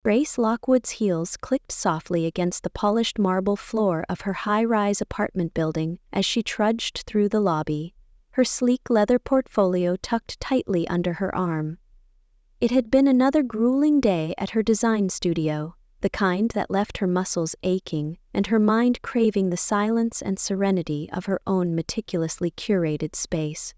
Grace Lockwood's heels clicked softly against the polished marble floor of her high-rise apartment building as she trudged through the lobby, her sleek leather portfolio tucked tightly under her arm. It had been another grueling day at her design studio, the kind that left her muscles aching and her mind craving the silence and serenity of her own meticulously curated space.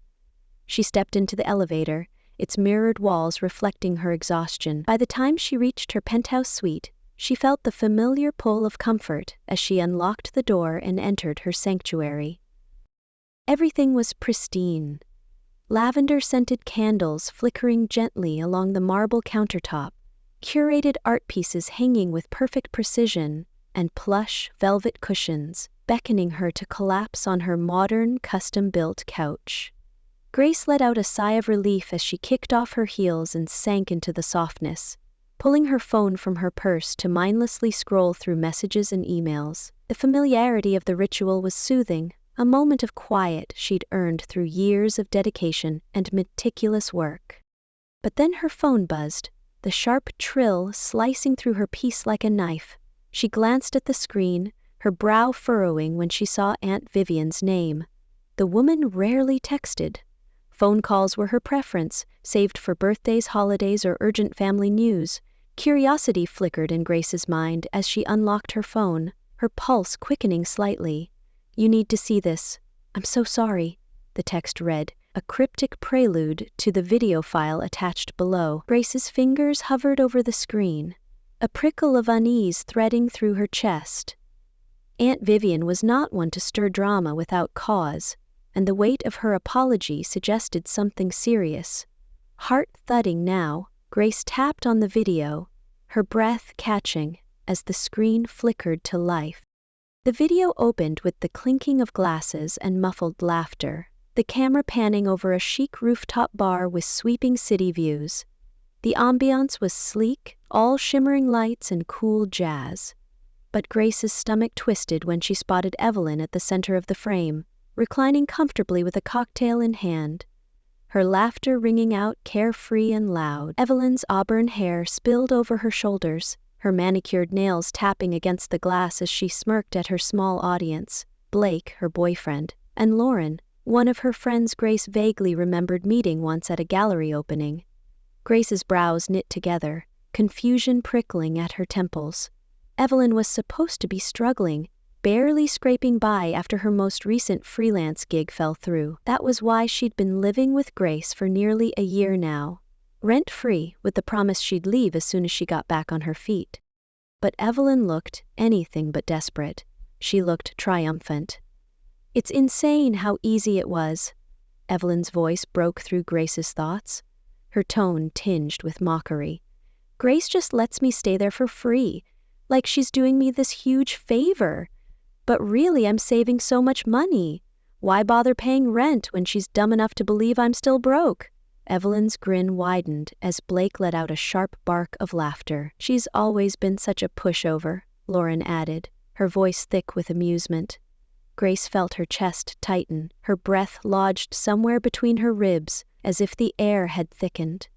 She stepped into the elevator, its mirrored walls reflecting her exhaustion. By the time she reached her penthouse suite, she felt the familiar pull of comfort as she unlocked the door and entered her sanctuary. Everything was pristine. Lavender-scented candles flickering gently along the marble countertop, curated art pieces hanging with perfect precision, and plush, velvet cushions beckoning her to collapse on her modern, custom-built couch. Grace let out a sigh of relief as she kicked off her heels and sank into the softness, pulling her phone from her purse to mindlessly scroll through messages and emails. The familiarity of the ritual was soothing, a moment of quiet she'd earned through years of dedication and meticulous work. But then her phone buzzed, the sharp trill slicing through her peace like a knife. She glanced at the screen, her brow furrowing when she saw Aunt Vivian's name. The woman rarely texted. Phone calls were her preference, saved for birthdays, holidays, or urgent family news. Curiosity flickered in Grace's mind as she unlocked her phone, her pulse quickening slightly. "You need to see this. I'm so sorry," the text read, a cryptic prelude to the video file attached below. Grace's fingers hovered over the screen, a prickle of unease threading through her chest. Aunt Vivian was not one to stir drama without cause, and the weight of her apology suggested something serious. Heart thudding now, Grace tapped on the video, her breath catching as the screen flickered to life. The video opened with the clinking of glasses and muffled laughter, the camera panning over a chic rooftop bar with sweeping city views. The ambiance was sleek, all shimmering lights and cool jazz. But Grace's stomach twisted when she spotted Evelyn at the center of the frame, reclining comfortably with a cocktail in hand. Her laughter ringing out carefree and loud. Evelyn's auburn hair spilled over her shoulders, her manicured nails tapping against the glass as she smirked at her small audience, Blake, her boyfriend, and Lauren, one of her friends Grace vaguely remembered meeting once at a gallery opening. Grace's brows knit together, confusion prickling at her temples. Evelyn was supposed to be struggling, barely scraping by after her most recent freelance gig fell through. That was why she'd been living with Grace for nearly a year now, rent-free, with the promise she'd leave as soon as she got back on her feet. But Evelyn looked anything but desperate. She looked triumphant. "It's insane how easy it was." Evelyn's voice broke through Grace's thoughts, her tone tinged with mockery. "Grace just lets me stay there for free, like she's doing me this huge favor. But really, I'm saving so much money. Why bother paying rent when she's dumb enough to believe I'm still broke?" Evelyn's grin widened as Blake let out a sharp bark of laughter. "She's always been such a pushover," Lauren added, her voice thick with amusement. Grace felt her chest tighten, her breath lodged somewhere between her ribs, as if the air had thickened.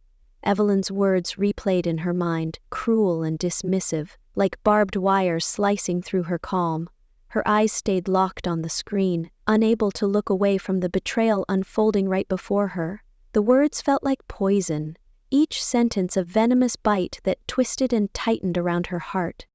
Evelyn's words replayed in her mind, cruel and dismissive, like barbed wire slicing through her calm. Her eyes stayed locked on the screen, unable to look away from the betrayal unfolding right before her. The words felt like poison, each sentence a venomous bite that twisted and tightened around her heart.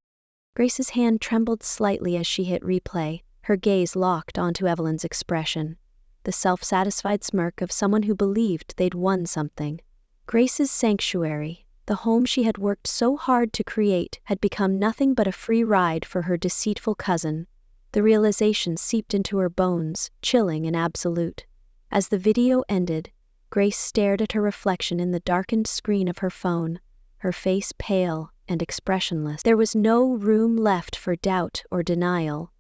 Grace's hand trembled slightly as she hit replay, her gaze locked onto Evelyn's expression, the self-satisfied smirk of someone who believed they'd won something. Grace's sanctuary, the home she had worked so hard to create, had become nothing but a free ride for her deceitful cousin. The realization seeped into her bones, chilling and absolute. As the video ended, Grace stared at her reflection in the darkened screen of her phone, her face pale and expressionless. There was no room left for doubt or denial.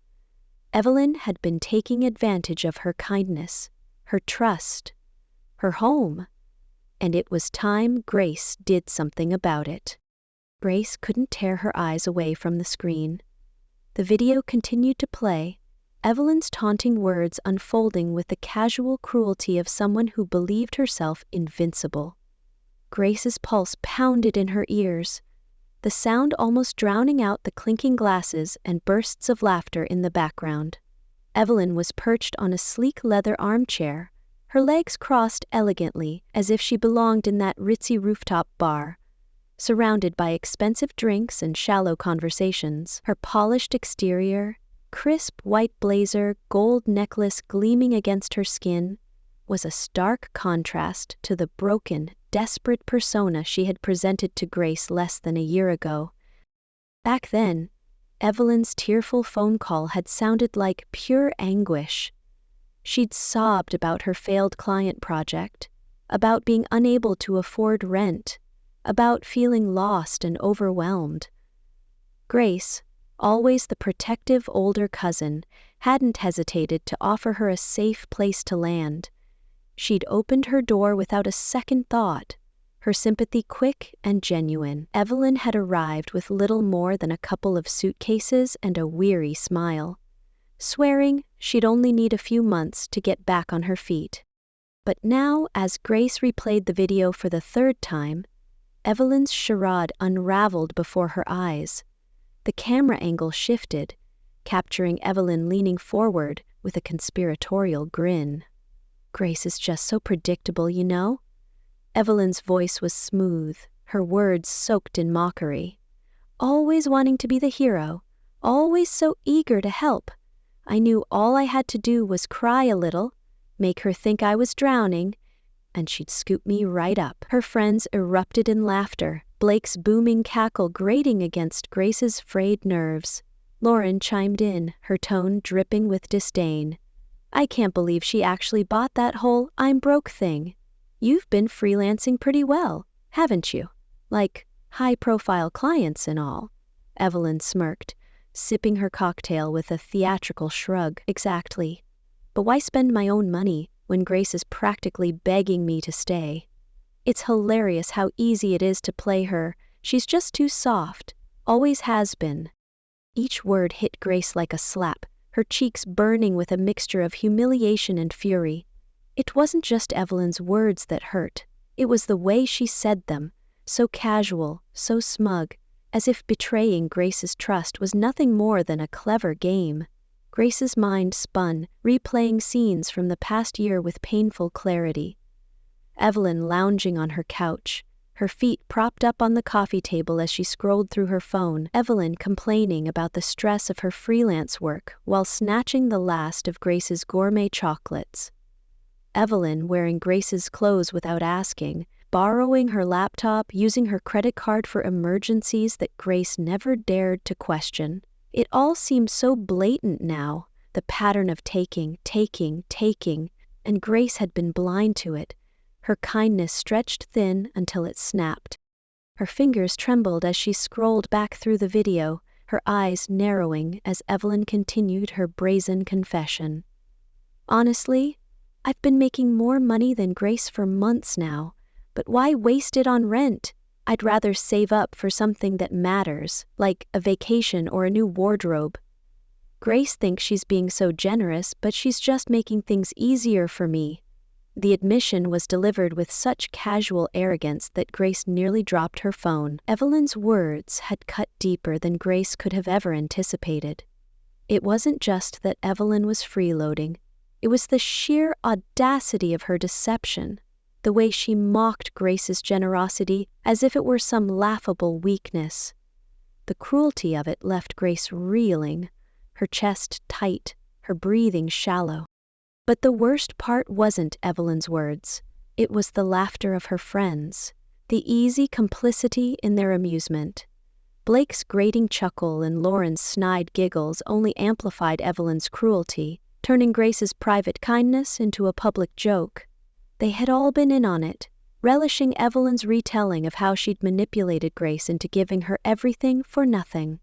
Evelyn had been taking advantage of her kindness, her trust, her home, and it was time Grace did something about it. Grace couldn't tear her eyes away from the screen. The video continued to play, Evelyn's taunting words unfolding with the casual cruelty of someone who believed herself invincible. Grace's pulse pounded in her ears. the sound almost drowning out the clinking glasses and bursts of laughter in the background. Evelyn was perched on a sleek leather armchair, her legs crossed elegantly as if she belonged in that ritzy rooftop bar. Surrounded by expensive drinks and shallow conversations, her polished exterior, crisp white blazer, gold necklace gleaming against her skin, was a stark contrast to the broken, desperate persona she had presented to Grace less than a year ago. Back then, Evelyn's tearful phone call had sounded like pure anguish. She'd sobbed about her failed client project, about being unable to afford rent, about feeling lost and overwhelmed. Grace, always the protective older cousin, hadn't hesitated to offer her a safe place to land. She'd opened her door without a second thought, her sympathy quick and genuine. Evelyn had arrived with little more than a couple of suitcases and a weary smile, swearing she'd only need a few months to get back on her feet. But now, as Grace replayed the video for the third time, Evelyn's charade unraveled before her eyes. The camera angle shifted, capturing Evelyn leaning forward with a conspiratorial grin. "Grace is just so predictable, you know?" Evelyn's voice was smooth, her words soaked in mockery. "Always wanting to be the hero, always so eager to help. I knew all I had to do was cry a little, make her think I was drowning, and she'd scoop me right up." Her friends erupted in laughter, Blake's booming cackle grating against Grace's frayed nerves. Lauren chimed in, her tone dripping with disdain. "I can't believe she actually bought that whole 'I'm broke' thing. You've been freelancing pretty well, haven't you? Like, high-profile clients and all." Evelyn smirked, sipping her cocktail with a theatrical shrug. "Exactly. But why spend my own money when Grace is practically begging me to stay? It's hilarious how easy it is to play her. She's just too soft, always has been." Each word hit Grace like a slap, her cheeks burning with a mixture of humiliation and fury. It wasn't just Evelyn's words that hurt, it was the way she said them, so casual, so smug, as if betraying Grace's trust was nothing more than a clever game. Grace's mind spun, replaying scenes from the past year with painful clarity. Evelyn lounging on her couch, her feet propped up on the coffee table as she scrolled through her phone. Evelyn complaining about the stress of her freelance work while snatching the last of Grace's gourmet chocolates. Evelyn wearing Grace's clothes without asking, borrowing her laptop, using her credit card for emergencies that Grace never dared to question. It all seemed so blatant now, the pattern of taking, and Grace had been blind to it, her kindness stretched thin until it snapped. Her fingers trembled as she scrolled back through the video, her eyes narrowing as Evelyn continued her brazen confession. "Honestly, I've been making more money than Grace for months now, but why waste it on rent? I'd rather save up for something that matters, like a vacation or a new wardrobe. Grace thinks she's being so generous, but she's just making things easier for me." The admission was delivered with such casual arrogance that Grace nearly dropped her phone. Evelyn's words had cut deeper than Grace could have ever anticipated. It wasn't just that Evelyn was freeloading, it was the sheer audacity of her deception, the way she mocked Grace's generosity as if it were some laughable weakness. The cruelty of it left Grace reeling, her chest tight, her breathing shallow. But the worst part wasn't Evelyn's words. It was the laughter of her friends, the easy complicity in their amusement. Blake's grating chuckle and Lauren's snide giggles only amplified Evelyn's cruelty, turning Grace's private kindness into a public joke. They had all been in on it, relishing Evelyn's retelling of how she'd manipulated Grace into giving her everything for nothing.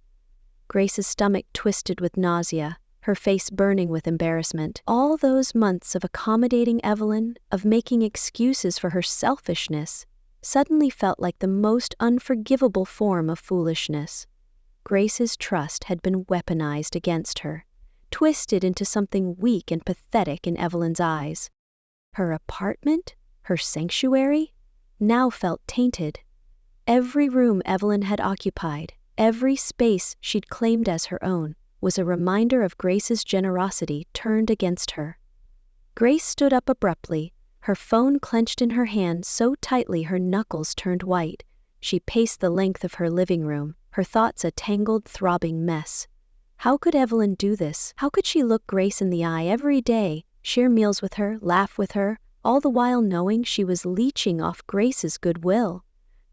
Grace's stomach twisted with nausea, her face burning with embarrassment. All those months of accommodating Evelyn, of making excuses for her selfishness, suddenly felt like the most unforgivable form of foolishness. Grace's trust had been weaponized against her, twisted into something weak and pathetic in Evelyn's eyes. Her apartment, her sanctuary, now felt tainted. Every room Evelyn had occupied, every space she'd claimed as her own, was a reminder of Grace's generosity turned against her. Grace stood up abruptly, her phone clenched in her hand so tightly her knuckles turned white. She paced the length of her living room, her thoughts a tangled, throbbing mess. How could Evelyn do this? How could she look Grace in the eye every day, share meals with her, laugh with her, all the while knowing she was leeching off Grace's goodwill?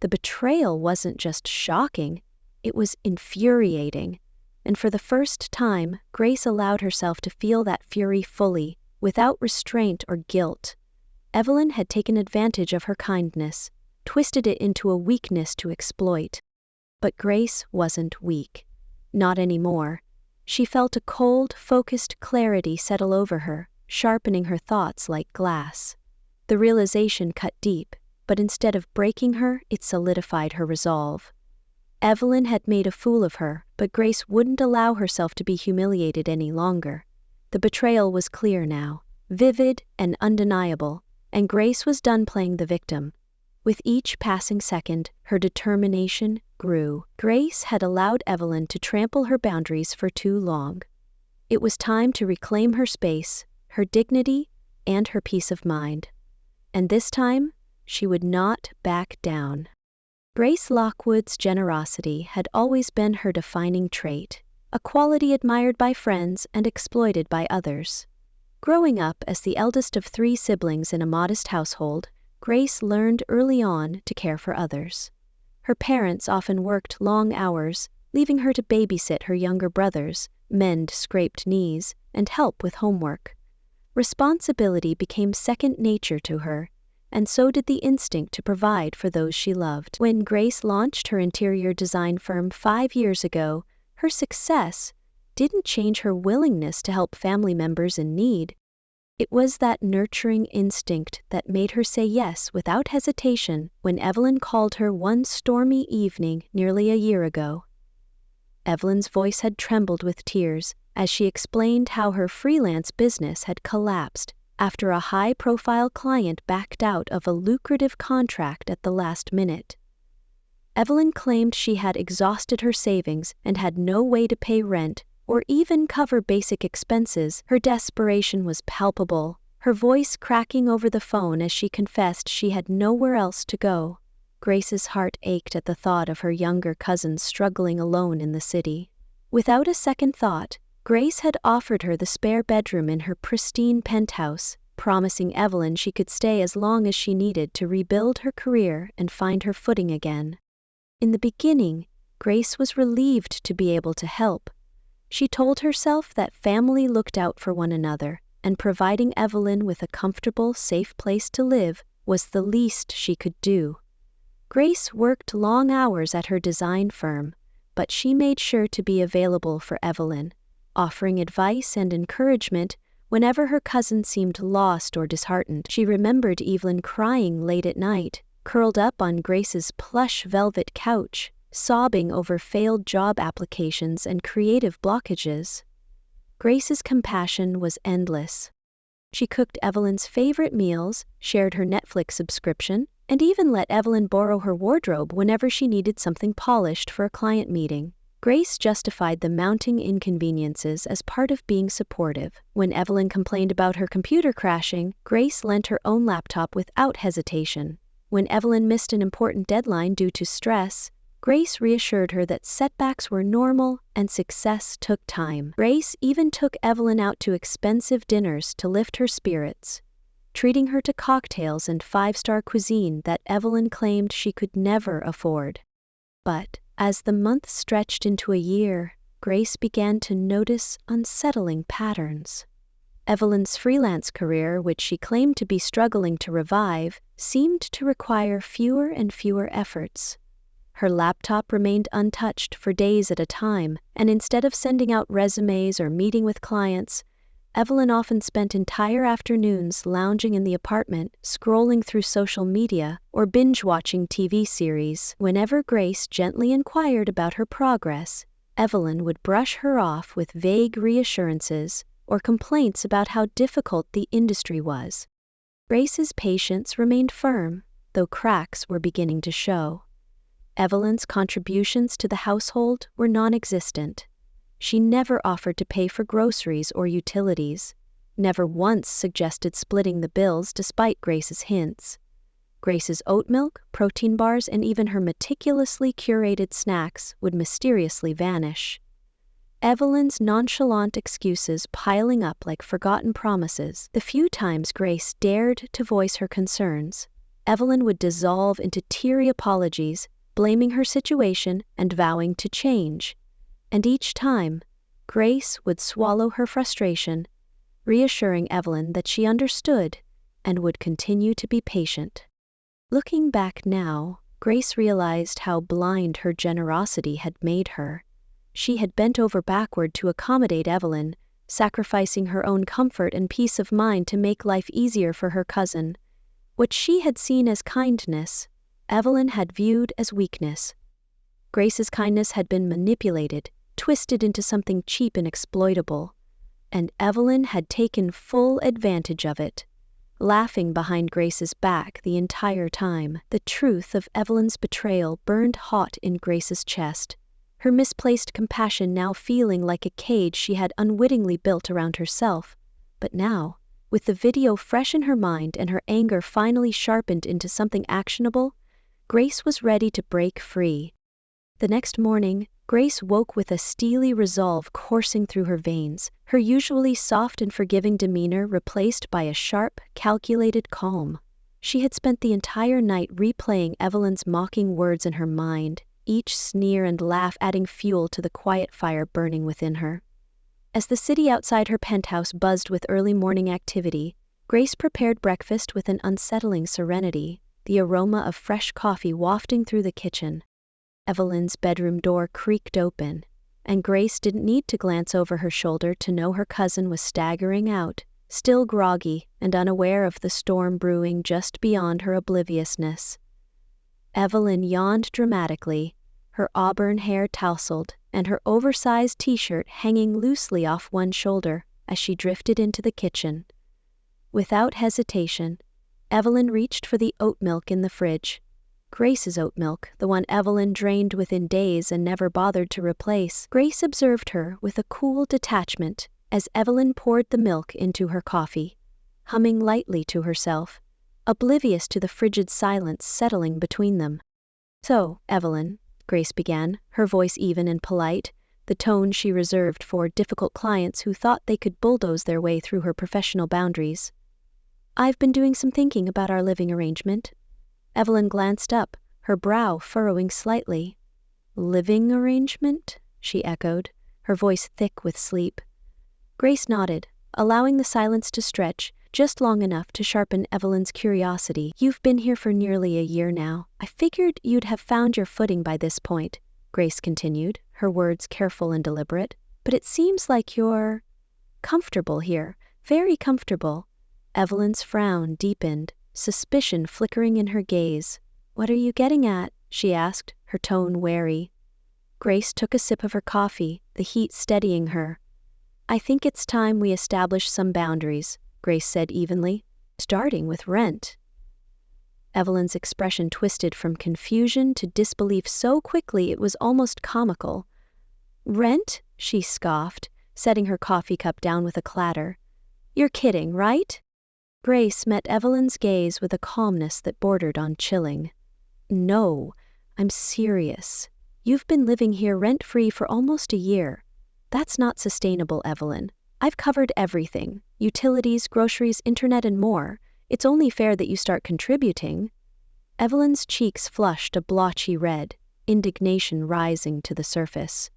The betrayal wasn't just shocking, it was infuriating. And for the first time, Grace allowed herself to feel that fury fully, without restraint or guilt. Evelyn had taken advantage of her kindness, twisted it into a weakness to exploit. But Grace wasn't weak. Not anymore. She felt a cold, focused clarity settle over her, sharpening her thoughts like glass. The realization cut deep, but instead of breaking her, it solidified her resolve. Evelyn had made a fool of her, but Grace wouldn't allow herself to be humiliated any longer. The betrayal was clear now, vivid and undeniable, and Grace was done playing the victim. With each passing second, her determination grew. Grace had allowed Evelyn to trample her boundaries for too long. It was time to reclaim her space, her dignity, and her peace of mind. And this time, she would not back down. Grace Lockwood's generosity had always been her defining trait, a quality admired by friends and exploited by others. Growing up as the eldest of 3 siblings in a modest household, Grace learned early on to care for others. Her parents often worked long hours, leaving her to babysit her younger brothers, mend scraped knees, and help with homework. Responsibility became second nature to her, and so did the instinct to provide for those she loved. When Grace launched her interior design firm 5 years ago, her success didn't change her willingness to help family members in need. It was that nurturing instinct that made her say yes without hesitation when Evelyn called her one stormy evening nearly a year ago. Evelyn's voice had trembled with tears as she explained how her freelance business had collapsed after a high-profile client backed out of a lucrative contract at the last minute. Evelyn claimed she had exhausted her savings and had no way to pay rent or even cover basic expenses. Her desperation was palpable, her voice cracking over the phone as she confessed she had nowhere else to go. Grace's heart ached at the thought of her younger cousins struggling alone in the city. Without a second thought, Grace had offered her the spare bedroom in her pristine penthouse, promising Evelyn she could stay as long as she needed to rebuild her career and find her footing again. In the beginning, Grace was relieved to be able to help. She told herself that family looked out for one another, and providing Evelyn with a comfortable, safe place to live was the least she could do. Grace worked long hours at her design firm, but she made sure to be available for Evelyn, offering advice and encouragement whenever her cousin seemed lost or disheartened. She remembered Evelyn crying late at night, curled up on Grace's plush velvet couch, sobbing over failed job applications and creative blockages. Grace's compassion was endless. She cooked Evelyn's favorite meals, shared her Netflix subscription, and even let Evelyn borrow her wardrobe whenever she needed something polished for a client meeting. Grace justified the mounting inconveniences as part of being supportive. When Evelyn complained about her computer crashing, Grace lent her own laptop without hesitation. When Evelyn missed an important deadline due to stress, Grace reassured her that setbacks were normal and success took time. Grace even took Evelyn out to expensive dinners to lift her spirits, treating her to cocktails and 5-star cuisine that Evelyn claimed she could never afford. But as the months stretched into a year, Grace began to notice unsettling patterns. Evelyn's freelance career, which she claimed to be struggling to revive, seemed to require fewer and fewer efforts. Her laptop remained untouched for days at a time, and instead of sending out resumes or meeting with clients, Evelyn often spent entire afternoons lounging in the apartment, scrolling through social media, or binge-watching TV series. Whenever Grace gently inquired about her progress, Evelyn would brush her off with vague reassurances or complaints about how difficult the industry was. Grace's patience remained firm, though cracks were beginning to show. Evelyn's contributions to the household were non-existent. She never offered to pay for groceries or utilities, never once suggested splitting the bills despite Grace's hints. Grace's oat milk, protein bars, and even her meticulously curated snacks would mysteriously vanish. Evelyn's nonchalant excuses piling up like forgotten promises. The few times Grace dared to voice her concerns, Evelyn would dissolve into teary apologies, blaming her situation and vowing to change. And each time, Grace would swallow her frustration, reassuring Evelyn that she understood and would continue to be patient. Looking back now, Grace realized how blind her generosity had made her. She had bent over backward to accommodate Evelyn, sacrificing her own comfort and peace of mind to make life easier for her cousin. What she had seen as kindness, Evelyn had viewed as weakness. Grace's kindness had been manipulated, twisted into something cheap and exploitable, and Evelyn had taken full advantage of it, laughing behind Grace's back the entire time. The truth of Evelyn's betrayal burned hot in Grace's chest, her misplaced compassion now feeling like a cage she had unwittingly built around herself. But now, with the video fresh in her mind and her anger finally sharpened into something actionable, Grace was ready to break free. The next morning, Grace woke with a steely resolve coursing through her veins, her usually soft and forgiving demeanor replaced by a sharp, calculated calm. She had spent the entire night replaying Evelyn's mocking words in her mind, each sneer and laugh adding fuel to the quiet fire burning within her. As the city outside her penthouse buzzed with early morning activity, Grace prepared breakfast with an unsettling serenity, the aroma of fresh coffee wafting through the kitchen. Evelyn's bedroom door creaked open, and Grace didn't need to glance over her shoulder to know her cousin was staggering out, still groggy and unaware of the storm brewing just beyond her obliviousness. Evelyn yawned dramatically, her auburn hair tousled and her oversized t-shirt hanging loosely off one shoulder as she drifted into the kitchen. Without hesitation, Evelyn reached for the oat milk in the fridge. Grace's oat milk, the one Evelyn drained within days and never bothered to replace. Grace observed her with a cool detachment as Evelyn poured the milk into her coffee, humming lightly to herself, oblivious to the frigid silence settling between them. "So, Evelyn," Grace began, her voice even and polite, the tone she reserved for difficult clients who thought they could bulldoze their way through her professional boundaries. "I've been doing some thinking about our living arrangement." Evelyn glanced up, her brow furrowing slightly. "Living arrangement?" she echoed, her voice thick with sleep. Grace nodded, allowing the silence to stretch, just long enough to sharpen Evelyn's curiosity. "You've been here for nearly a year now. I figured you'd have found your footing by this point," Grace continued, her words careful and deliberate. "But it seems like you're comfortable here, very comfortable." Evelyn's frown deepened, suspicion flickering in her gaze. "What are you getting at?" she asked, her tone wary. Grace took a sip of her coffee, the heat steadying her. "I think it's time we establish some boundaries," Grace said evenly, "starting with rent." Evelyn's expression twisted from confusion to disbelief so quickly it was almost comical. "Rent?" she scoffed, setting her coffee cup down with a clatter. "You're kidding, right?" Grace met Evelyn's gaze with a calmness that bordered on chilling. "No, I'm serious. You've been living here rent-free for almost a year. That's not sustainable, Evelyn. I've covered everything, utilities, groceries, internet, and more. It's only fair that you start contributing." Evelyn's cheeks flushed a blotchy red, indignation rising to the surface.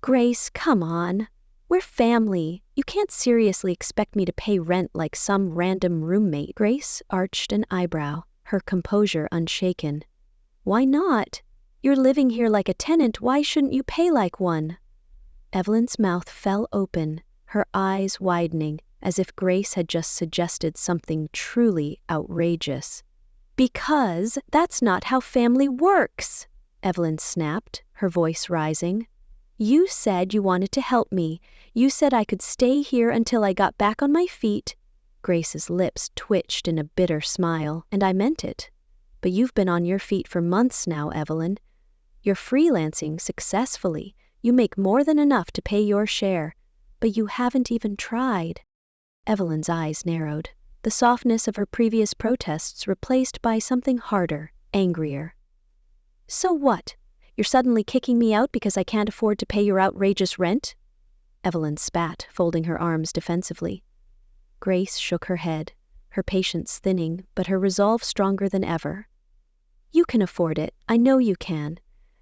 "Grace, come on. We're family. You can't seriously expect me to pay rent like some random roommate." Grace arched an eyebrow, her composure unshaken. "Why not? You're living here like a tenant. Why shouldn't you pay like one?" Evelyn's mouth fell open, her eyes widening, as if Grace had just suggested something truly outrageous. "Because that's not how family works," Evelyn snapped, her voice rising. "You said you wanted to help me. You said I could stay here until I got back on my feet." Grace's lips twitched in a bitter smile, "and I meant it. But you've been on your feet for months now, Evelyn. You're freelancing successfully. You make more than enough to pay your share, but you haven't even tried." Evelyn's eyes narrowed, the softness of her previous protests replaced by something harder, angrier. "So what? You're suddenly kicking me out because I can't afford to pay your outrageous rent?" Evelyn spat, folding her arms defensively. Grace shook her head, her patience thinning, but her resolve stronger than ever. "You can afford it. I know you can.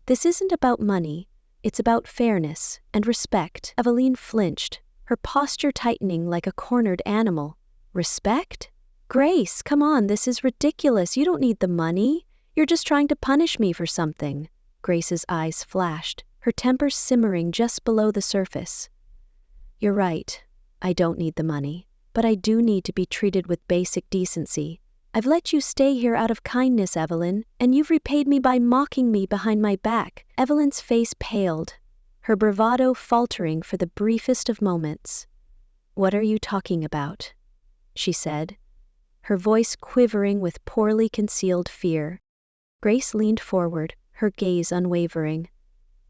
This isn't about money. It's about fairness and respect." Evelyn flinched, her posture tightening like a cornered animal. "Respect? Grace, come on, this is ridiculous. You don't need the money. You're just trying to punish me for something." Grace's eyes flashed, her temper simmering just below the surface. "You're right. I don't need the money, but I do need to be treated with basic decency. I've let you stay here out of kindness, Evelyn, and you've repaid me by mocking me behind my back." Evelyn's face paled, her bravado faltering for the briefest of moments. "What are you talking about?" she said, her voice quivering with poorly concealed fear. Grace leaned forward, her gaze unwavering.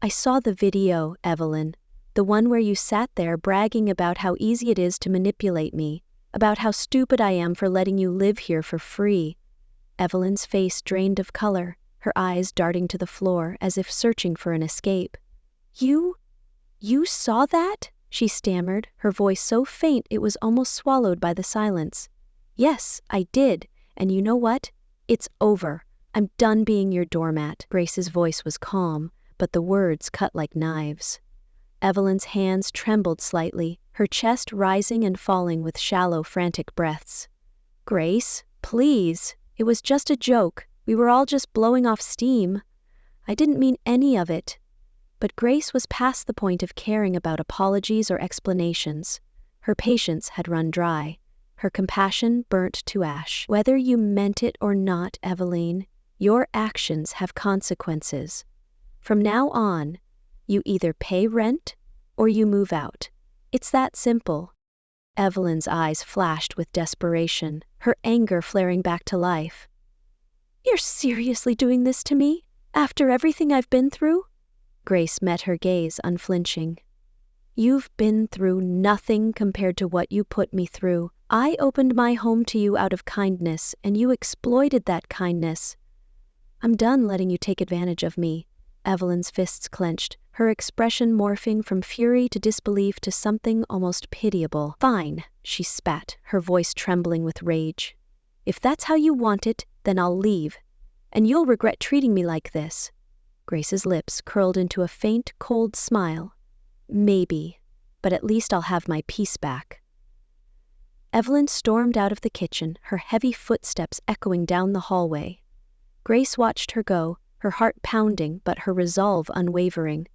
"I saw the video, Evelyn, the one where you sat there bragging about how easy it is to manipulate me, about how stupid I am for letting you live here for free." Evelyn's face drained of color, her eyes darting to the floor as if searching for an escape. You saw that?" she stammered, her voice so faint it was almost swallowed by the silence. "Yes, I did, and you know what? It's over. I'm done being your doormat." Grace's voice was calm, but the words cut like knives. Evelyn's hands trembled slightly, her chest rising and falling with shallow, frantic breaths. "Grace, please. It was just a joke. We were all just blowing off steam. I didn't mean any of it." But Grace was past the point of caring about apologies or explanations. Her patience had run dry, her compassion burnt to ash. "Whether you meant it or not, Evelyn, your actions have consequences. From now on, you either pay rent or you move out. It's that simple." Evelyn's eyes flashed with desperation, her anger flaring back to life. "You're seriously doing this to me? After everything I've been through?" Grace met her gaze unflinching. "You've been through nothing compared to what you put me through. I opened my home to you out of kindness, and you exploited that kindness. I'm done letting you take advantage of me." Evelyn's fists clenched, her expression morphing from fury to disbelief to something almost pitiable. "Fine," she spat, her voice trembling with rage. "If that's how you want it, then I'll leave. And you'll regret treating me like this." Grace's lips curled into a faint, cold smile. "Maybe, but at least I'll have my peace back." Evelyn stormed out of the kitchen, her heavy footsteps echoing down the hallway. Grace watched her go, her heart pounding but her resolve unwavering.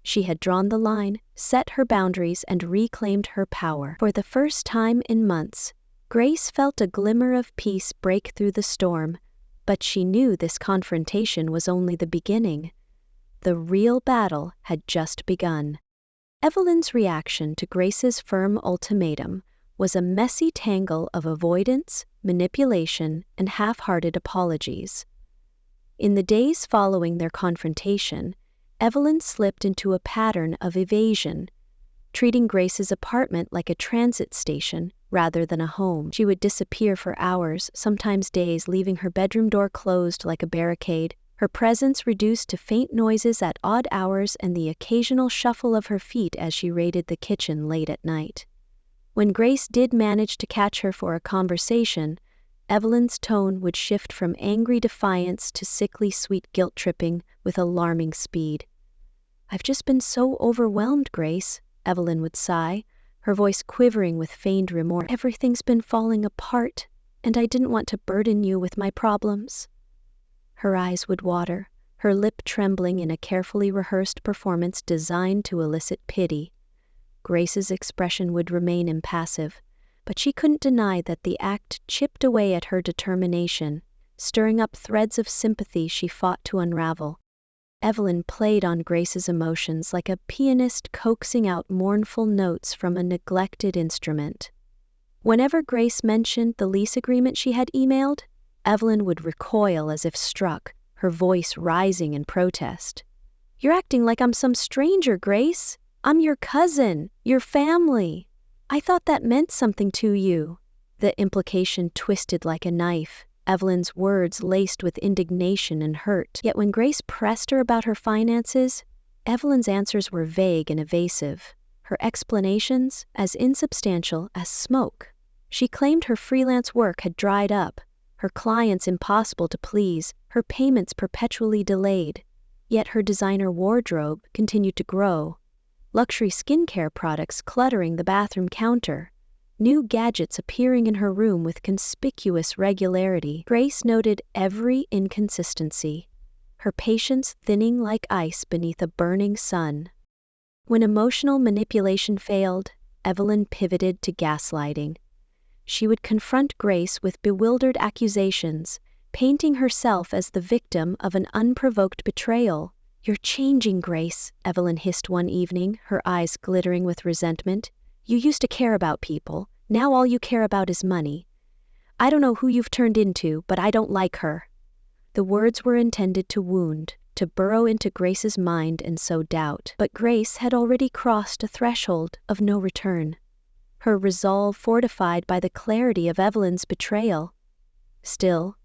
She had drawn the line, set her boundaries, and reclaimed her power. For the first time in months, Grace felt a glimmer of peace break through the storm, but she knew this confrontation was only the beginning. The real battle had just begun. Evelyn's reaction to Grace's firm ultimatum was a messy tangle of avoidance, manipulation, and half-hearted apologies. In the days following their confrontation, Evelyn slipped into a pattern of evasion, treating Grace's apartment like a transit station rather than a home. She would disappear for hours, sometimes days, leaving her bedroom door closed like a barricade, her presence reduced to faint noises at odd hours and the occasional shuffle of her feet as she raided the kitchen late at night. When Grace did manage to catch her for a conversation, Evelyn's tone would shift from angry defiance to sickly sweet guilt-tripping with alarming speed. "I've just been so overwhelmed, Grace," Evelyn would sigh, her voice quivering with feigned remorse. "Everything's been falling apart, and I didn't want to burden you with my problems." Her eyes would water, her lip trembling in a carefully rehearsed performance designed to elicit pity. Grace's expression would remain impassive, but she couldn't deny that the act chipped away at her determination, stirring up threads of sympathy she fought to unravel. Evelyn played on Grace's emotions like a pianist coaxing out mournful notes from a neglected instrument. Whenever Grace mentioned the lease agreement she had emailed, Evelyn would recoil as if struck, her voice rising in protest. "You're acting like I'm some stranger, Grace. I'm your cousin, your family. I thought that meant something to you." The implication twisted like a knife, Evelyn's words laced with indignation and hurt. Yet when Grace pressed her about her finances, Evelyn's answers were vague and evasive, her explanations as insubstantial as smoke. She claimed her freelance work had dried up, her clients impossible to please, her payments perpetually delayed. Yet her designer wardrobe continued to grow, luxury skincare products cluttering the bathroom counter, new gadgets appearing in her room with conspicuous regularity. Grace noted every inconsistency, her patience thinning like ice beneath a burning sun. When emotional manipulation failed, Evelyn pivoted to gaslighting. She would confront Grace with bewildered accusations, painting herself as the victim of an unprovoked betrayal. "You're changing, Grace," Evelyn hissed one evening, her eyes glittering with resentment. "You used to care about people. Now all you care about is money. I don't know who you've turned into, but I don't like her." The words were intended to wound, to burrow into Grace's mind and sow doubt. But Grace had already crossed a threshold of no return, her resolve fortified by the clarity of Evelyn's betrayal. Still,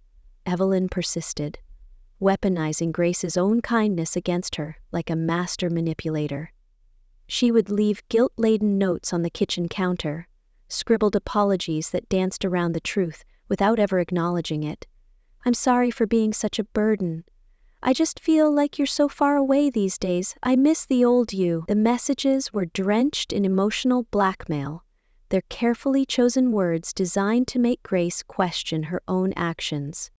Evelyn persisted, weaponizing Grace's own kindness against her like a master manipulator. She would leave guilt-laden notes on the kitchen counter, scribbled apologies that danced around the truth without ever acknowledging it. "I'm sorry for being such a burden. I just feel like you're so far away these days. I miss the old you." The messages were drenched in emotional blackmail, their carefully chosen words designed to make Grace question her own actions.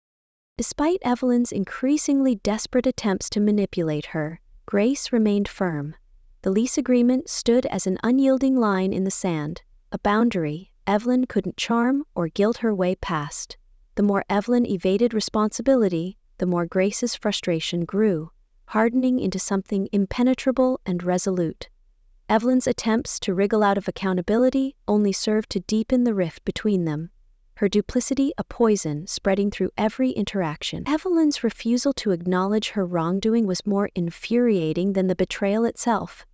Despite Evelyn's increasingly desperate attempts to manipulate her, Grace remained firm. The lease agreement stood as an unyielding line in the sand, a boundary Evelyn couldn't charm or guilt her way past. The more Evelyn evaded responsibility, the more Grace's frustration grew, hardening into something impenetrable and resolute. Evelyn's attempts to wriggle out of accountability only served to deepen the rift between them, her duplicity a poison spreading through every interaction. Evelyn's refusal to acknowledge her wrongdoing was more infuriating than the betrayal itself.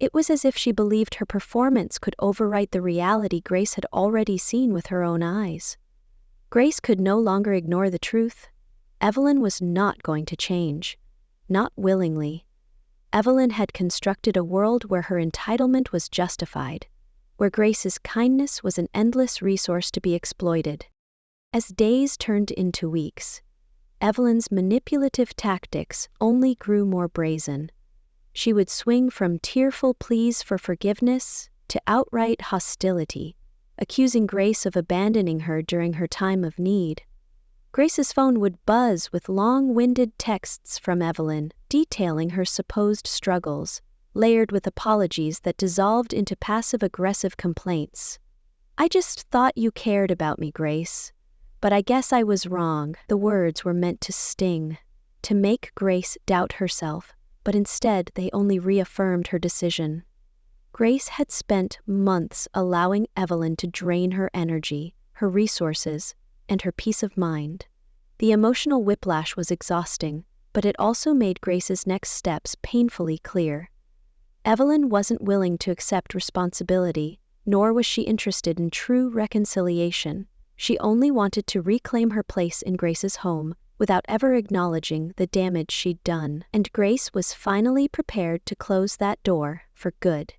It was as if she believed her performance could overwrite the reality Grace had already seen with her own eyes. Grace could no longer ignore the truth. Evelyn was not going to change. Not willingly. Evelyn had constructed a world where her entitlement was justified, where Grace's kindness was an endless resource to be exploited. As days turned into weeks, Evelyn's manipulative tactics only grew more brazen. She would swing from tearful pleas for forgiveness to outright hostility, accusing Grace of abandoning her during her time of need. Grace's phone would buzz with long-winded texts from Evelyn, detailing her supposed struggles, layered with apologies that dissolved into passive-aggressive complaints. "I just thought you cared about me, Grace. But I guess I was wrong." The words were meant to sting, to make Grace doubt herself, but instead they only reaffirmed her decision. Grace had spent months allowing Evelyn to drain her energy, her resources, and her peace of mind. The emotional whiplash was exhausting, but it also made Grace's next steps painfully clear. Evelyn wasn't willing to accept responsibility, nor was she interested in true reconciliation. She only wanted to reclaim her place in Grace's home without ever acknowledging the damage she'd done. And Grace was finally prepared to close that door for good.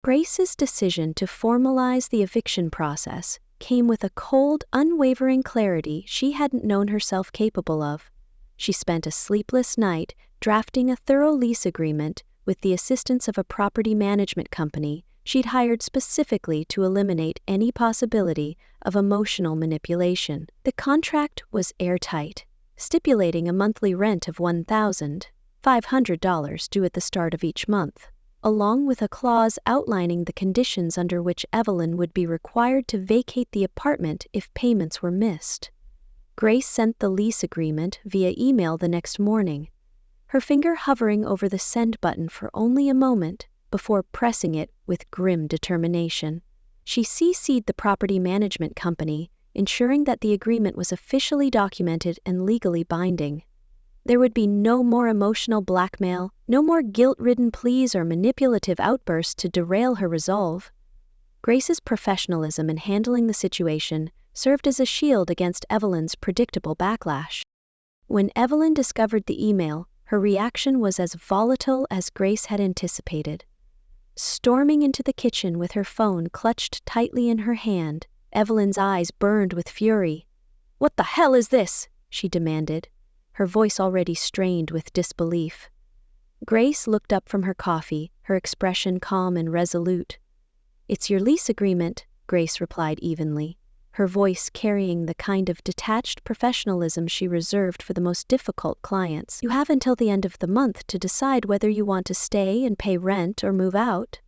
Grace's decision to formalize the eviction process came with a cold, unwavering clarity she hadn't known herself capable of. She spent a sleepless night drafting a thorough lease agreement with the assistance of a property management company she'd hired specifically to eliminate any possibility of emotional manipulation. The contract was airtight, stipulating a monthly rent of $1,500 due at the start of each month, along with a clause outlining the conditions under which Evelyn would be required to vacate the apartment if payments were missed. Grace sent the lease agreement via email the next morning, her finger hovering over the send button for only a moment before pressing it with grim determination. She CC'd the property management company, ensuring that the agreement was officially documented and legally binding. There would be no more emotional blackmail, no more guilt-ridden pleas or manipulative outbursts to derail her resolve. Grace's professionalism in handling the situation served as a shield against Evelyn's predictable backlash. When Evelyn discovered the email, her reaction was as volatile as Grace had anticipated. Storming into the kitchen with her phone clutched tightly in her hand, Evelyn's eyes burned with fury. "What the hell is this?" she demanded, her voice already strained with disbelief. Grace looked up from her coffee, her expression calm and resolute. "It's your lease agreement," Grace replied evenly, her voice carrying the kind of detached professionalism she reserved for the most difficult clients. "You have until the end of the month to decide whether you want to stay and pay rent or move out."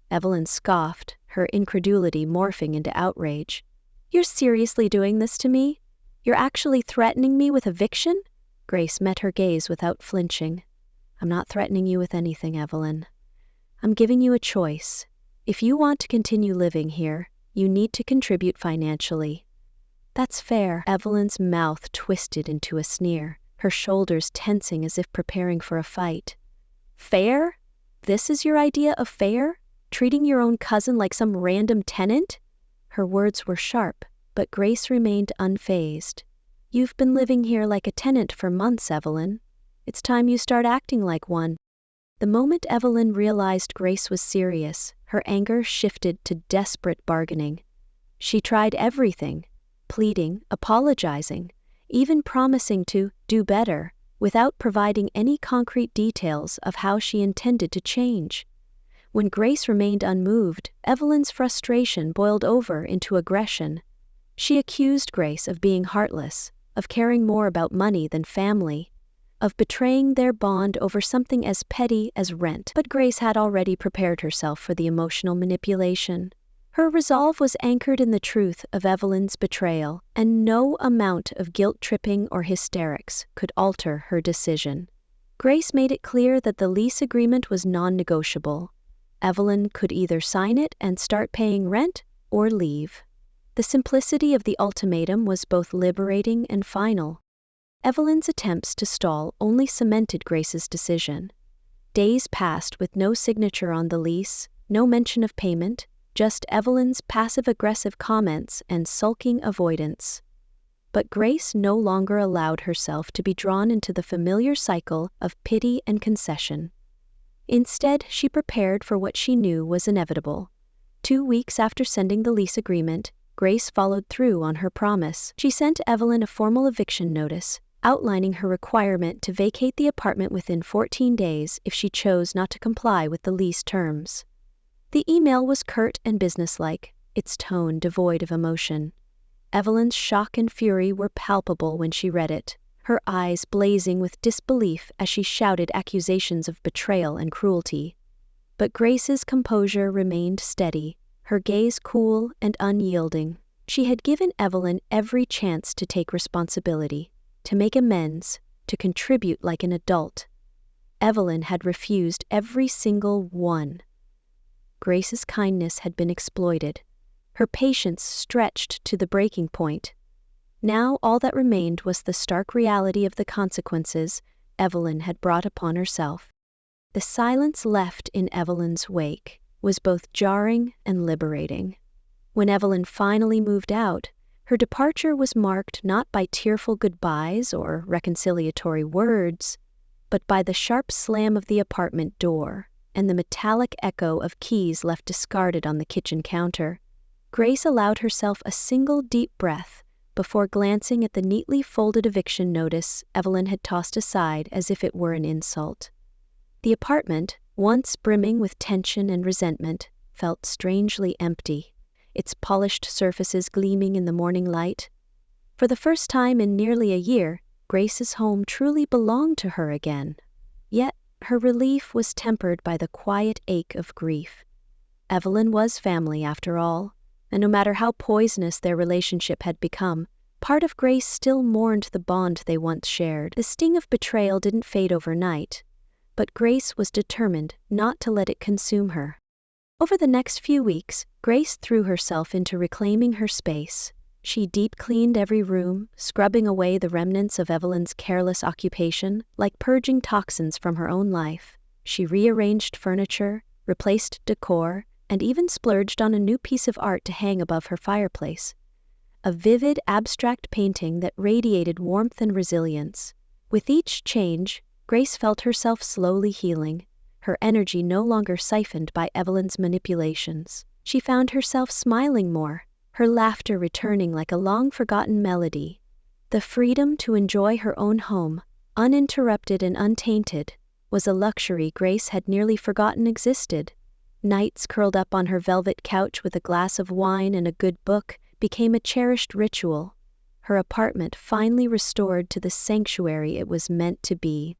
Evelyn scoffed, her incredulity morphing into outrage. "You're seriously doing this to me? You're actually threatening me with eviction?" Grace met her gaze without flinching. "I'm not threatening you with anything, Evelyn. I'm giving you a choice. If you want to continue living here, you need to contribute financially." "That's fair." Evelyn's mouth twisted into a sneer, her shoulders tensing as if preparing for a fight. "Fair? This is your idea of fair? Treating your own cousin like some random tenant?" Her words were sharp, but Grace remained unfazed. "You've been living here like a tenant for months, Evelyn. It's time you start acting like one." The moment Evelyn realized Grace was serious, her anger shifted to desperate bargaining. She tried everything, pleading, apologizing, even promising to do better, without providing any concrete details of how she intended to change. When Grace remained unmoved, Evelyn's frustration boiled over into aggression. She accused Grace of being heartless, of caring more about money than family, of betraying their bond over something as petty as rent. But Grace had already prepared herself for the emotional manipulation. Her resolve was anchored in the truth of Evelyn's betrayal, and no amount of guilt-tripping or hysterics could alter her decision. Grace made it clear that the lease agreement was non-negotiable. Evelyn could either sign it and start paying rent or leave. The simplicity of the ultimatum was both liberating and final. Evelyn's attempts to stall only cemented Grace's decision. Days passed with no signature on the lease, no mention of payment, just Evelyn's passive-aggressive comments and sulking avoidance. But Grace no longer allowed herself to be drawn into the familiar cycle of pity and concession. Instead, she prepared for what she knew was inevitable. 2 weeks after sending the lease agreement, Grace followed through on her promise. She sent Evelyn a formal eviction notice, outlining her requirement to vacate the apartment within 14 days if she chose not to comply with the lease terms. The email was curt and businesslike, its tone devoid of emotion. Evelyn's shock and fury were palpable when she read it, her eyes blazing with disbelief as she shouted accusations of betrayal and cruelty. But Grace's composure remained steady, her gaze cool and unyielding. She had given Evelyn every chance to take responsibility, to make amends, to contribute like an adult. Evelyn had refused every single one. Grace's kindness had been exploited, her patience stretched to the breaking point. Now all that remained was the stark reality of the consequences Evelyn had brought upon herself. The silence left in Evelyn's wake was both jarring and liberating. When Evelyn finally moved out, her departure was marked not by tearful goodbyes or reconciliatory words, but by the sharp slam of the apartment door and the metallic echo of keys left discarded on the kitchen counter. Grace allowed herself a single deep breath before glancing at the neatly folded eviction notice Evelyn had tossed aside as if it were an insult. The apartment, once brimming with tension and resentment, felt strangely empty, its polished surfaces gleaming in the morning light. For the first time in nearly a year, Grace's home truly belonged to her again. Yet, her relief was tempered by the quiet ache of grief. Evelyn was family, after all, and no matter how poisonous their relationship had become, part of Grace still mourned the bond they once shared. The sting of betrayal didn't fade overnight, but Grace was determined not to let it consume her. Over the next few weeks, Grace threw herself into reclaiming her space. She deep-cleaned every room, scrubbing away the remnants of Evelyn's careless occupation, like purging toxins from her own life. She rearranged furniture, replaced decor, and even splurged on a new piece of art to hang above her fireplace. A vivid, abstract painting that radiated warmth and resilience. With each change, Grace felt herself slowly healing, her energy no longer siphoned by Evelyn's manipulations. She found herself smiling more, her laughter returning like a long-forgotten melody. The freedom to enjoy her own home, uninterrupted and untainted, was a luxury Grace had nearly forgotten existed. Nights curled up on her velvet couch with a glass of wine and a good book became a cherished ritual, her apartment finally restored to the sanctuary it was meant to be.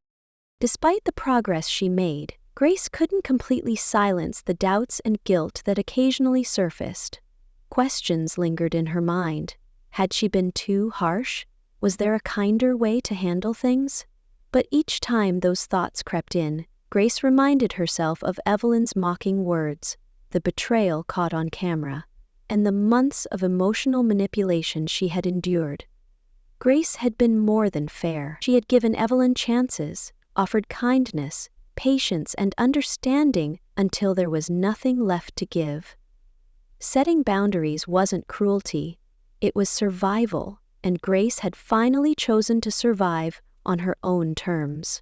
Despite the progress she made, Grace couldn't completely silence the doubts and guilt that occasionally surfaced. Questions lingered in her mind. Had she been too harsh? Was there a kinder way to handle things? But each time those thoughts crept in, Grace reminded herself of Evelyn's mocking words, the betrayal caught on camera, and the months of emotional manipulation she had endured. Grace had been more than fair. She had given Evelyn chances, offered kindness, patience, and understanding until there was nothing left to give. Setting boundaries wasn't cruelty, it was survival, and Grace had finally chosen to survive on her own terms.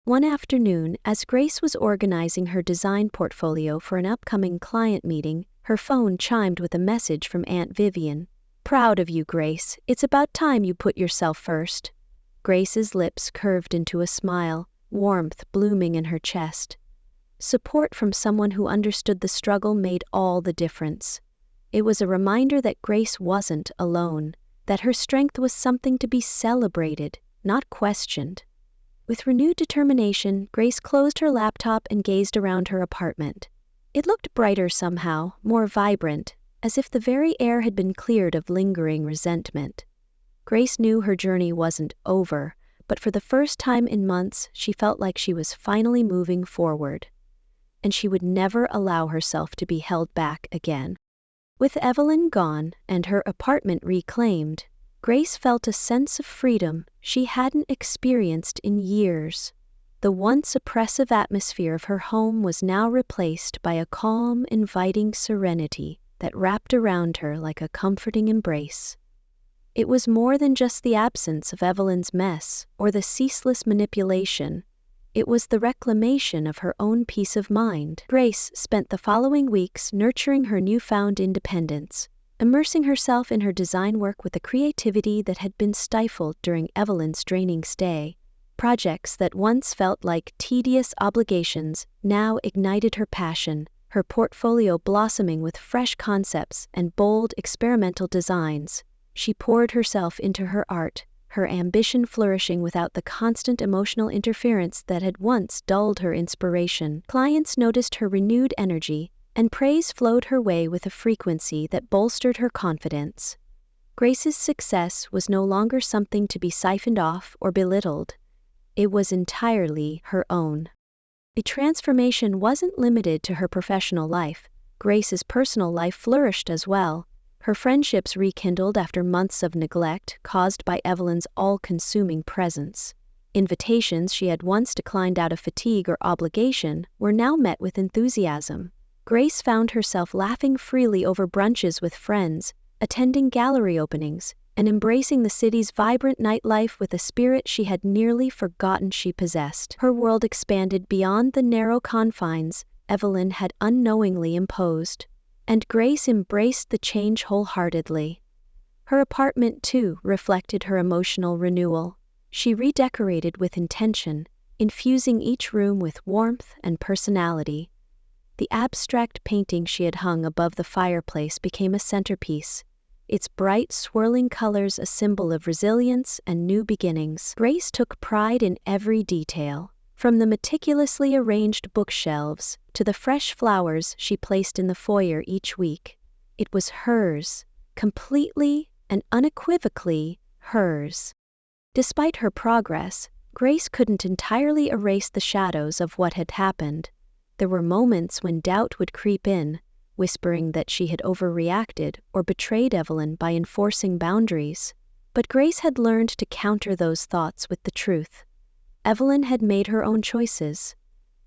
One afternoon, as Grace was organizing her design portfolio for an upcoming client meeting, her phone chimed with a message from Aunt Vivian. "Proud of you, Grace. It's about time you put yourself first." Grace's lips curved into a smile, warmth blooming in her chest. Support from someone who understood the struggle made all the difference. It was a reminder that Grace wasn't alone, that her strength was something to be celebrated, not questioned. With renewed determination, Grace closed her laptop and gazed around her apartment. It looked brighter somehow, more vibrant, as if the very air had been cleared of lingering resentment. Grace knew her journey wasn't over, but for the first time in months, she felt like she was finally moving forward. And she would never allow herself to be held back again. With Evelyn gone and her apartment reclaimed, Grace felt a sense of freedom she hadn't experienced in years. The once oppressive atmosphere of her home was now replaced by a calm, inviting serenity that wrapped around her like a comforting embrace. It was more than just the absence of Evelyn's mess or the ceaseless manipulation. It was the reclamation of her own peace of mind. Grace spent the following weeks nurturing her newfound independence, immersing herself in her design work with a creativity that had been stifled during Evelyn's draining stay. Projects that once felt like tedious obligations now ignited her passion, her portfolio blossoming with fresh concepts and bold experimental designs. She poured herself into her art, her ambition flourishing without the constant emotional interference that had once dulled her inspiration. Clients noticed her renewed energy, and praise flowed her way with a frequency that bolstered her confidence. Grace's success was no longer something to be siphoned off or belittled. It was entirely her own. The transformation wasn't limited to her professional life. Grace's personal life flourished as well. Her friendships rekindled after months of neglect caused by Evelyn's all-consuming presence. Invitations she had once declined out of fatigue or obligation were now met with enthusiasm. Grace found herself laughing freely over brunches with friends, attending gallery openings, and embracing the city's vibrant nightlife with a spirit she had nearly forgotten she possessed. Her world expanded beyond the narrow confines Evelyn had unknowingly imposed, and Grace embraced the change wholeheartedly. Her apartment, too, reflected her emotional renewal. She redecorated with intention, infusing each room with warmth and personality. The abstract painting she had hung above the fireplace became a centerpiece, its bright, swirling colors a symbol of resilience and new beginnings. Grace took pride in every detail, from the meticulously arranged bookshelves to the fresh flowers she placed in the foyer each week. It was hers, completely and unequivocally hers. Despite her progress, Grace couldn't entirely erase the shadows of what had happened. There were moments when doubt would creep in, whispering that she had overreacted or betrayed Evelyn by enforcing boundaries. But Grace had learned to counter those thoughts with the truth. Evelyn had made her own choices.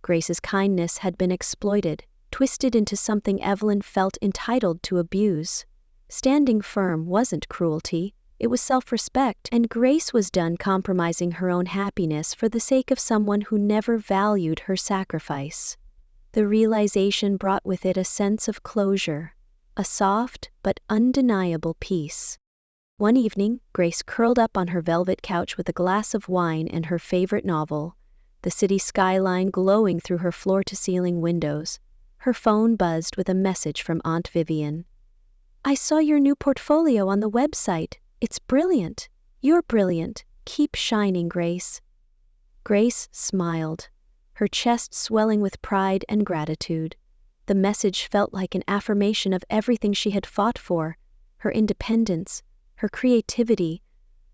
Grace's kindness had been exploited, twisted into something Evelyn felt entitled to abuse. Standing firm wasn't cruelty, it was self-respect, and Grace was done compromising her own happiness for the sake of someone who never valued her sacrifice. The realization brought with it a sense of closure, a soft but undeniable peace. One evening, Grace curled up on her velvet couch with a glass of wine and her favorite novel, the city skyline glowing through her floor-to-ceiling windows. Her phone buzzed with a message from Aunt Vivian. "I saw your new portfolio on the website. It's brilliant. You're brilliant. Keep shining, Grace." Grace smiled, her chest swelling with pride and gratitude. The message felt like an affirmation of everything she had fought for: her independence, her creativity,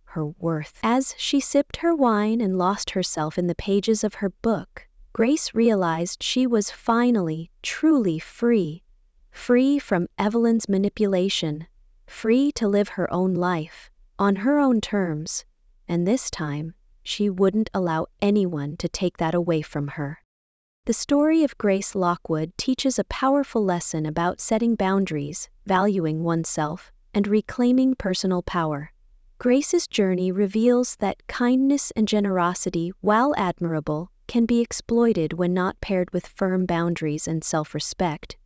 her worth. As she sipped her wine and lost herself in the pages of her book, Grace realized she was finally, truly free. Free from Evelyn's manipulation, free to live her own life, on her own terms, and this time, she wouldn't allow anyone to take that away from her. The story of Grace Lockwood teaches a powerful lesson about setting boundaries, valuing oneself, and reclaiming personal power. Grace's journey reveals that kindness and generosity, while admirable, can be exploited when not paired with firm boundaries and self-respect.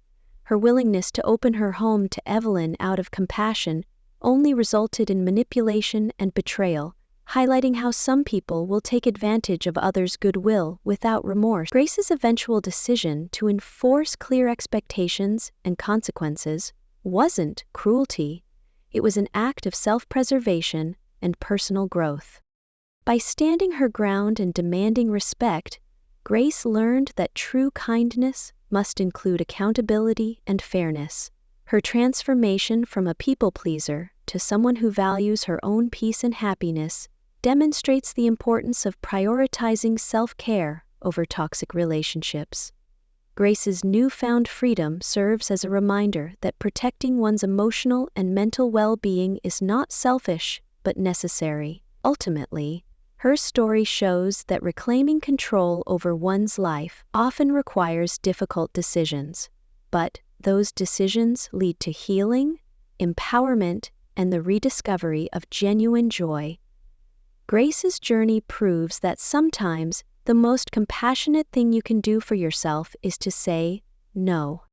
Her willingness to open her home to Evelyn out of compassion only resulted in manipulation and betrayal, highlighting how some people will take advantage of others' goodwill without remorse. Grace's eventual decision to enforce clear expectations and consequences wasn't cruelty. It was an act of self-preservation and personal growth. By standing her ground and demanding respect, Grace learned that true kindness must include accountability and fairness. Her transformation from a people-pleaser to someone who values her own peace and happiness demonstrates the importance of prioritizing self-care over toxic relationships. Grace's newfound freedom serves as a reminder that protecting one's emotional and mental well-being is not selfish, but necessary. Ultimately, her story shows that reclaiming control over one's life often requires difficult decisions, but those decisions lead to healing, empowerment, and the rediscovery of genuine joy. Grace's journey proves that sometimes the most compassionate thing you can do for yourself is to say no.